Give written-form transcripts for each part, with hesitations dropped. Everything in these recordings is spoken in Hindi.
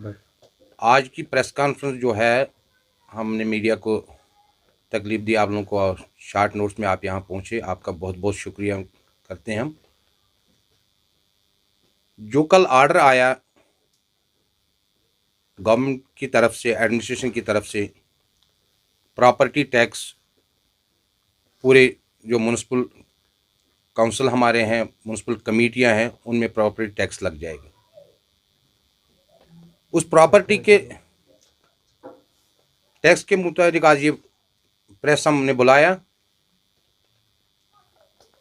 आज की प्रेस कॉन्फ्रेंस जो है, हमने मीडिया को तकलीफ दी आप लोगों को और शॉर्ट नोट्स में आप यहाँ पहुँचे, आपका बहुत बहुत शुक्रिया करते हैं हम। जो कल ऑर्डर आया गवर्नमेंट की तरफ से, एडमिनिस्ट्रेशन की तरफ से, प्रॉपर्टी टैक्स पूरे जो म्यूनसिपल काउंसिल हमारे हैं, म्यूनसिपल कमेटियां हैं, उनमें प्रॉपर्टी टैक्स लग जाएगा। उस प्रॉपर्टी के टैक्स के मुताबिक आज ये प्रेस हमने बुलाया,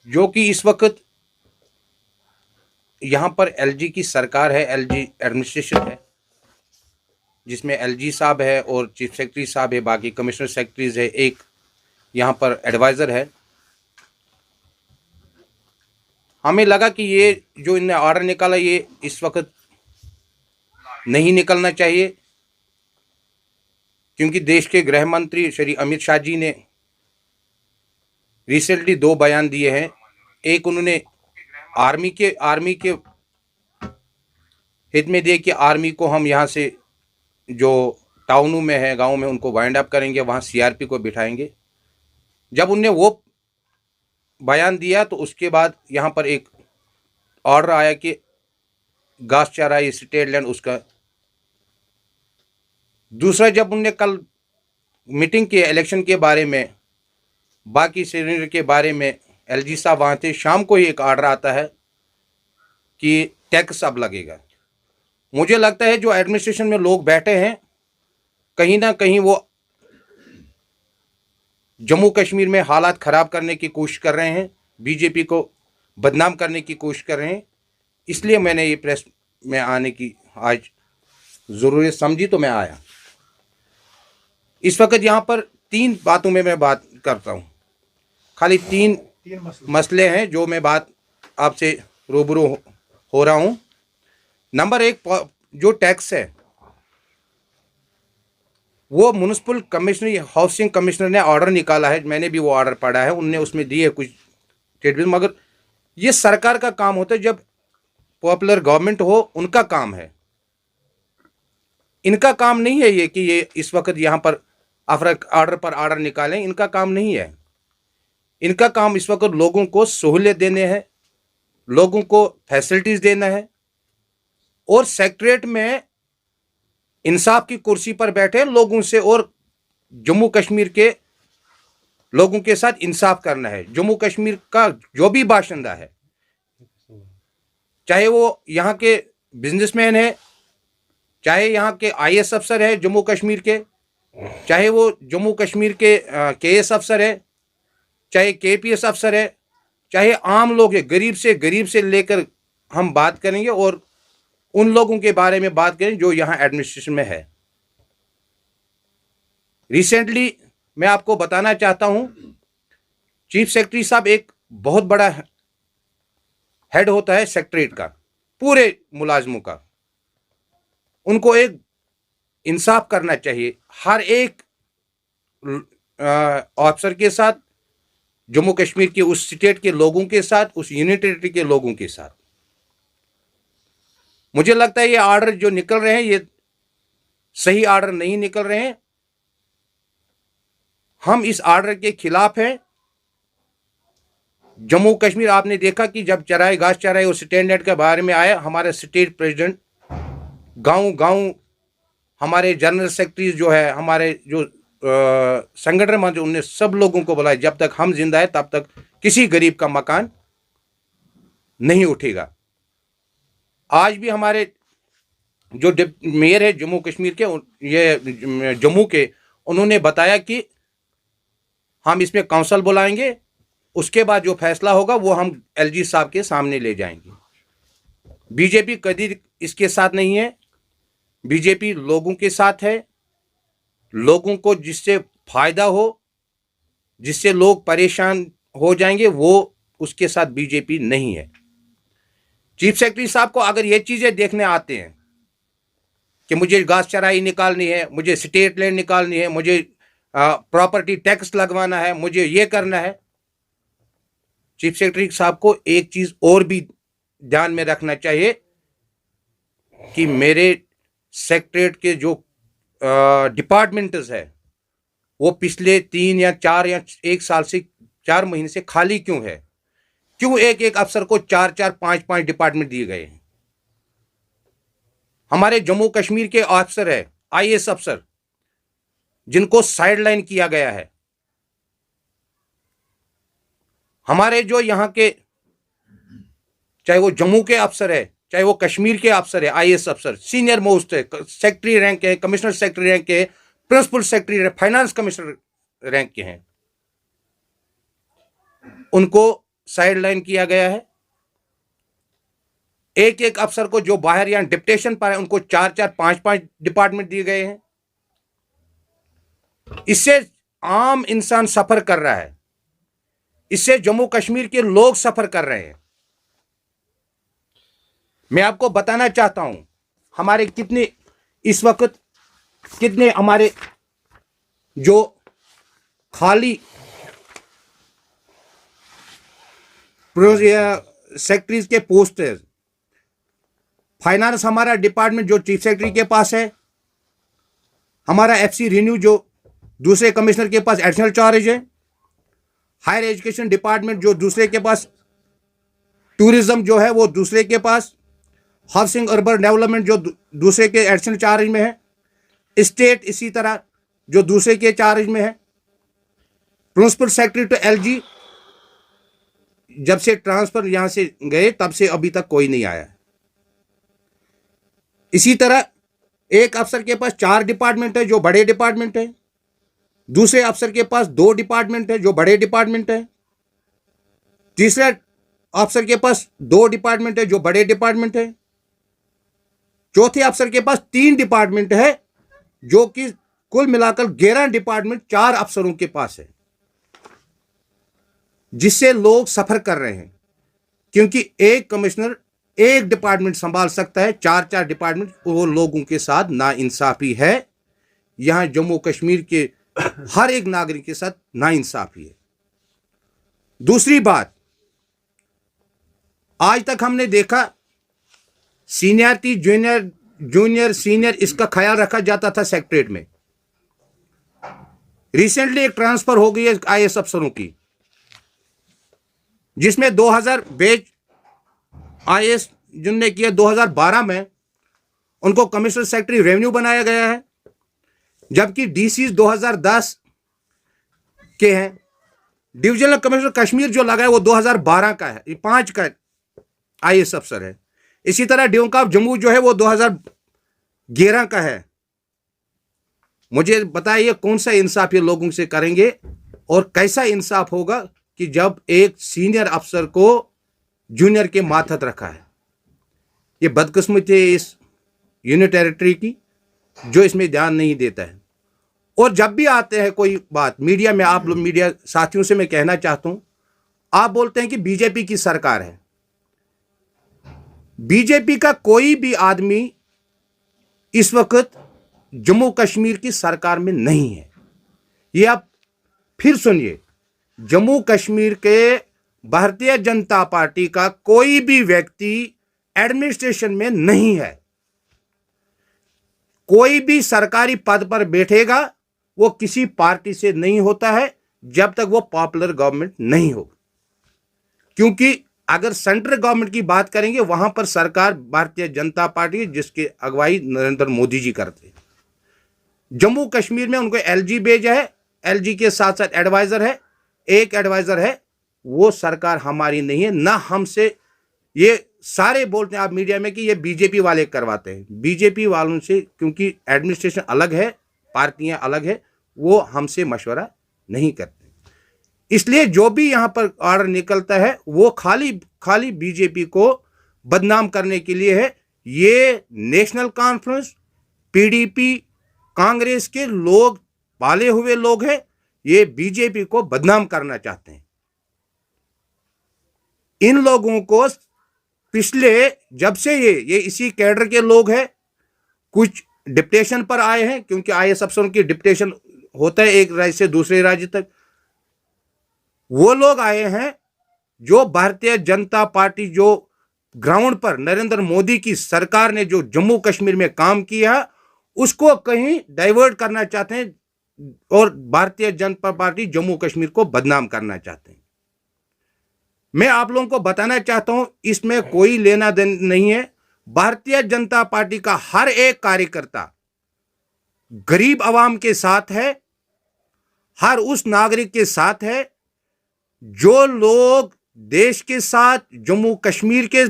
जो कि इस वक्त यहाँ पर एलजी की सरकार है, एलजी एडमिनिस्ट्रेशन है, जिसमें एलजी साहब है और चीफ सेक्रेटरी साहब है, बाकी कमिश्नर सेक्रेटरीज है, एक यहाँ पर एडवाइज़र है। हमें लगा कि ये जो इन्हें ऑर्डर निकाला ये इस वक्त नहीं निकलना चाहिए, क्योंकि देश के गृह मंत्री श्री अमित शाह जी ने रिसेंटली 2 बयान दिए हैं। एक उन्होंने आर्मी के हित में दिए कि आर्मी को हम यहाँ से जो टाउनों में है, गाँव में, उनको वाइंड अप करेंगे, वहाँ सीआरपी को बिठाएंगे। जब उनने वो बयान दिया तो उसके बाद यहाँ पर एक ऑर्डर आया कि घास चारा ये स्टेट लैंड उसका। दूसरा, जब उनने कल मीटिंग के इलेक्शन के बारे में, बाकी सीनियर के बारे में, एलजी साहब वहाँ थे, शाम को ही एक ऑर्डर आता है कि टैक्स अब लगेगा। मुझे लगता है जो एडमिनिस्ट्रेशन में लोग बैठे हैं, कहीं ना कहीं वो जम्मू कश्मीर में हालात ख़राब करने की कोशिश कर रहे हैं, बीजेपी को बदनाम करने की कोशिश कर रहे हैं। इसलिए मैंने ये प्रेस में आने की आज ज़रूरत समझी तो मैं आया। इस वक्त यहाँ पर 3 बातों में मैं बात करता हूँ, खाली 3 मसले हैं जो मैं बात आपसे रूबरू हो रहा हूँ। नंबर 1, जो टैक्स है वो म्यूनसिपल कमिश्नर, हाउसिंग कमिश्नर ने ऑर्डर निकाला है, मैंने भी वो ऑर्डर पढ़ा है, उनने उसमें दिए कुछ स्टेटमेंट, मगर ये सरकार का काम होता है, जब पॉपुलर गवर्नमेंट हो उनका काम है, इनका काम नहीं है ये कि ये इस वक्त यहाँ पर ऑर्डर पर ऑर्डर निकालें, इनका काम नहीं है। इनका काम इस वक्त लोगों को सहूलियत देने हैं, लोगों को फैसिलिटीज़ देना है, और सेक्रेटरीट में इंसाफ की कुर्सी पर बैठे लोगों से और जम्मू कश्मीर के लोगों के साथ इंसाफ करना है। जम्मू कश्मीर का जो भी बाशिंदा है, चाहे वो यहाँ के बिजनेसमैन है, चाहे यहाँ के आईएएस अफसर है जम्मू कश्मीर के, चाहे वो जम्मू कश्मीर के केएस अफसर है, चाहे केपीएस अफसर है, चाहे आम लोग है, गरीब से लेकर हम बात करेंगे और उन लोगों के बारे में बात करें जो यहाँ एडमिनिस्ट्रेशन में है। रिसेंटली मैं आपको बताना चाहता हूँ, चीफ सेक्रेटरी साहब एक बहुत बड़ा हेड होता है सेक्रेटरीट का, पूरे मुलाजमों का, उनको एक इंसाफ करना चाहिए हर एक ऑफिसर के साथ, जम्मू कश्मीर के उस स्टेट के लोगों के साथ, उस यूनियन टेरिटरी के लोगों के साथ। मुझे लगता है ये ऑर्डर जो निकल रहे हैं ये सही ऑर्डर नहीं निकल रहे हैं। हम इस ऑर्डर के खिलाफ हैं। जम्मू कश्मीर, आपने देखा कि जब चराई घास चराई और स्टैंडर्ड के बारे में आया, हमारे स्टेट प्रेसिडेंट गांव गांव, हमारे जनरल सेक्रेटरीज जो है, हमारे जो संगठन मंत्री, उनने सब लोगों को बुलाया, जब तक हम जिंदा है तब तक किसी गरीब का मकान नहीं उठेगा। आज भी हमारे जो मेयर है जम्मू कश्मीर के, ये जम्मू के, उन्होंने बताया कि हम इसमें काउंसिल बुलाएंगे, उसके बाद जो फैसला होगा वो हम एलजी साहब के सामने ले जाएंगे। बीजेपी कभी इसके साथ नहीं है। बीजेपी लोगों के साथ है। लोगों को जिससे फायदा हो, जिससे लोग परेशान हो जाएंगे, वो उसके साथ बीजेपी नहीं है। चीफ सेक्रेटरी साहब को अगर ये चीज़ें देखने आते हैं कि मुझे घास चराई निकालनी है, मुझे स्टेट लैंड निकालनी है, मुझे प्रॉपर्टी टैक्स लगवाना है, मुझे ये करना है, चीफ सेक्रेटरी साहब को एक चीज़ और भी ध्यान में रखना चाहिए कि मेरे सेक्रेटरीट के जो डिपार्टमेंट्स है वो पिछले 3 या 4 या 1 साल से 4 महीने से खाली क्यों है? क्यों एक एक अफसर को 4-4 5-5 डिपार्टमेंट दिए गए हैं? हमारे जम्मू कश्मीर के अफसर है, आईएएस अफसर, जिनको साइडलाइन किया गया है। हमारे जो यहाँ के, चाहे वो जम्मू के अफसर है, चाहे वो कश्मीर के अफसर है, आईएएस अफसर सीनियर मोस्ट है, सेक्रेटरी रैंक के, कमिश्नर सेक्रेटरी रैंक के, principal secretary, finance commissioner rank के हैं, उनको साइडलाइन किया गया है। एक एक अफसर को जो बाहर या डिप्टेशन पर है उनको 4-4 5-5 डिपार्टमेंट दिए गए हैं। इससे आम इंसान सफर कर रहा है, इससे जम्मू कश्मीर के लोग सफर कर रहे हैं। मैं आपको बताना चाहता हूं हमारे कितने इस वक्त कितने हमारे जो खाली सेक्रेटरीज के पोस्ट है। फाइनेंस हमारा डिपार्टमेंट जो चीफ सेक्रेटरी के पास है, हमारा एफसी रिन्यू जो दूसरे कमिश्नर के पास एडिशनल चार्ज है, हायर एजुकेशन डिपार्टमेंट जो दूसरे के पास, टूरिज्म जो है वो दूसरे के पास, हाउसिंग अर्बन डेवलपमेंट जो दूसरे के एडिशनल चार्ज में है, स्टेट इसी तरह जो दूसरे के चार्ज में है। प्रिंसिपल सेक्रेटरी टू एलजी जब से ट्रांसफर यहां से गए तब से अभी तक कोई नहीं आया। इसी तरह एक अफसर के पास 4 डिपार्टमेंट है जो बड़े डिपार्टमेंट है, दूसरे अफसर के पास 2 डिपार्टमेंट है जो बड़े डिपार्टमेंट है, तीसरे अफसर के पास 2 डिपार्टमेंट है जो बड़े डिपार्टमेंट है, चौथे अफसर के पास 3 डिपार्टमेंट है जो कि कुल मिलाकर 11 डिपार्टमेंट 4 अफसरों के पास है, जिससे लोग सफर कर रहे हैं। क्योंकि एक कमिश्नर एक डिपार्टमेंट संभाल सकता है, 4-4 डिपार्टमेंट, वो लोगों के साथ नाइंसाफी है। यहां जम्मू कश्मीर के हर एक नागरिक के साथ नाइंसाफी है। दूसरी बात, आज तक हमने देखा सीनियरिटी, जूनियर सीनियर इसका ख्याल रखा जाता था सेक्रेटरीट में। रिसेंटली एक ट्रांसफर हो गई है आईएएस अफसरों की, जिसमें 2000 बैच आईएएस जिनने किया 2012 में उनको कमिश्नर सेक्रेटरी रेवेन्यू बनाया गया है, जबकि डीसी 2010 के हैं। डिविजनल कमिश्नर कश्मीर जो लगा है वो 2012 का है, 5 का आईएएस अफसर है। इसी तरह डिविजन ऑफ जम्मू जो है वो 2011 का है। मुझे बताइए कौन सा इंसाफ ये लोगों से करेंगे और कैसा इंसाफ होगा कि जब एक सीनियर अफसर को जूनियर के मातहत रखा है। ये बदकिस्मती है इस यूनियन टेरिटरी की, जो इसमें ध्यान नहीं देता है। और जब भी आते हैं कोई बात मीडिया में, आप लोग मीडिया साथियों से मैं कहना चाहता हूं, आप बोलते हैं कि बीजेपी की सरकार है। बीजेपी का कोई भी आदमी इस वक्त जम्मू कश्मीर की सरकार में नहीं है। ये आप फिर सुनिए, जम्मू कश्मीर के भारतीय जनता पार्टी का कोई भी व्यक्ति एडमिनिस्ट्रेशन में नहीं है। कोई भी सरकारी पद पर बैठेगा वो किसी पार्टी से नहीं होता है जब तक वो पॉपुलर गवर्नमेंट नहीं हो। क्योंकि अगर सेंट्रल गवर्नमेंट की बात करेंगे वहां पर सरकार भारतीय जनता पार्टी, जिसके अगुवाई नरेंद्र मोदी जी करते हैं। जम्मू कश्मीर में उनको एलजी भेजा है, एलजी के साथ साथ एडवाइजर है, एक एडवाइजर है, वो सरकार हमारी नहीं है ना हमसे। ये सारे बोलते हैं आप मीडिया में कि ये बीजेपी वाले करवाते हैं। बीजेपी वालों से, क्योंकि एडमिनिस्ट्रेशन अलग है, पार्टियां अलग है, वो हमसे मशवरा नहीं करते। इसलिए जो भी यहां पर ऑर्डर निकलता है वो खाली बीजेपी को बदनाम करने के लिए है। ये नेशनल कॉन्फ्रेंस, पीडीपी, कांग्रेस के लोग, पाले हुए लोग हैं, ये बीजेपी को बदनाम करना चाहते हैं। इन लोगों को पिछले जब से ये इसी कैडर के लोग हैं, कुछ डिप्टेशन पर आए हैं, क्योंकि आईएएस अफसरों की डिप्टेशन होता है एक राज्य से दूसरे राज्य तक। वो लोग आए हैं जो भारतीय जनता पार्टी जो ग्राउंड पर नरेंद्र मोदी की सरकार ने जो जम्मू कश्मीर में काम किया उसको कहीं डाइवर्ट करना चाहते हैं और भारतीय जनता पार्टी जम्मू कश्मीर को बदनाम करना चाहते हैं। मैं आप लोगों को बताना चाहता हूं, इसमें कोई लेना देना नहीं है। भारतीय जनता पार्टी का हर एक कार्यकर्ता गरीब आवाम के साथ है, हर उस नागरिक के साथ है जो लोग देश के साथ, जम्मू कश्मीर के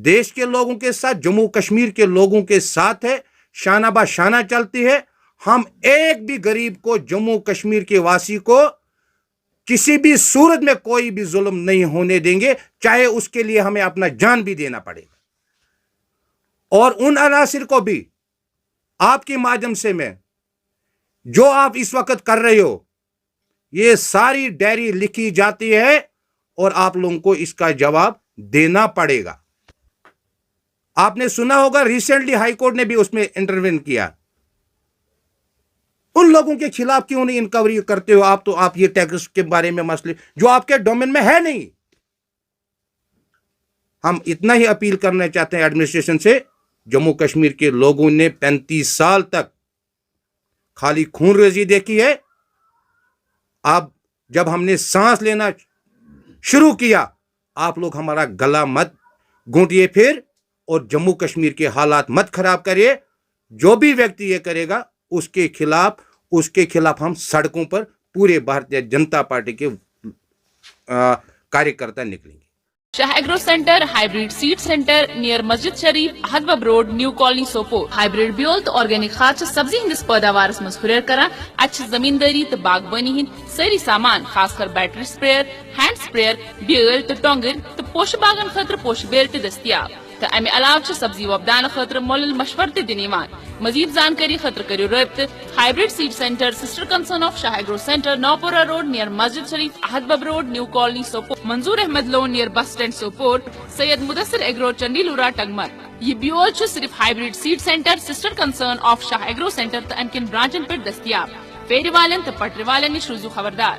देश के लोगों के साथ, जम्मू कश्मीर के लोगों के साथ है, शाना बा शाना चलती है। हम एक भी गरीब को, जम्मू कश्मीर के वासी को किसी भी सूरत में कोई भी जुल्म नहीं होने देंगे, चाहे उसके लिए हमें अपना जान भी देना पड़ेगा। और उन अनासिर को भी आपके माध्यम से मैं, जो आप इस वक्त कर रहे हो, ये सारी डायरी लिखी जाती है और आप लोगों को इसका जवाब देना पड़ेगा। आपने सुना होगा रिसेंटली हाई कोर्ट ने भी उसमें इंटरवेन किया। उन लोगों के खिलाफ क्यों नहीं इंक्वायरी करते हो आप? तो आप ये टैक्स के बारे में मसले जो आपके डोमेन में है नहीं। हम इतना ही अपील करना चाहते हैं एडमिनिस्ट्रेशन से, जम्मू कश्मीर के लोगों ने 35 साल तक खाली खूनरेजी देखी है। अब जब हमने सांस लेना शुरू किया, आप लोग हमारा गला मत घोंटिए फिर और जम्मू कश्मीर के हालात मत खराब करिए। जो भी व्यक्ति ये करेगा उसके खिलाफ हम सड़कों पर पूरे भारतीय जनता पार्टी के कार्यकर्ता निकलेंगे। Shah agro centre hybrid seed centre near मस्जिद शरीफ हदबब road new colony Sopore. Hybrid ब्योल तो ऑर्गेनिक खाद सब्जी हंदिस पैदावारस मज हुरर करान। अच्छ जमींदारी तो बागबानी हिंद सारी सामान खासकर बैटरी स्प्रेयर, हैंड स्प्रेयर, ब्योल तो टोंगर तो पोश बागन खतर पोश बेल ते दस्तियाब। तो अमे अलावा सब्जी वबदान खतर मोल मशवर ते दिन यवान। मजीद जानकारी खतर करियो रब्त hybrid seed centre sister concern of Shah agro centre Naupura road near मस्जिद शरीफ अहदबब road new colony Sopore. Manzoor Ahmad Lone near bus stand Sopore. Syed Mudassir agro Chandiloora Tangmarg. ये ब्योल सिर्फ hybrid seed centre sister concern of Shah agro centre तो अनकिन ब्रांचन पर दस्तियाब। फेरी वालन तो पटरी वालन निश रुजू खबरदार।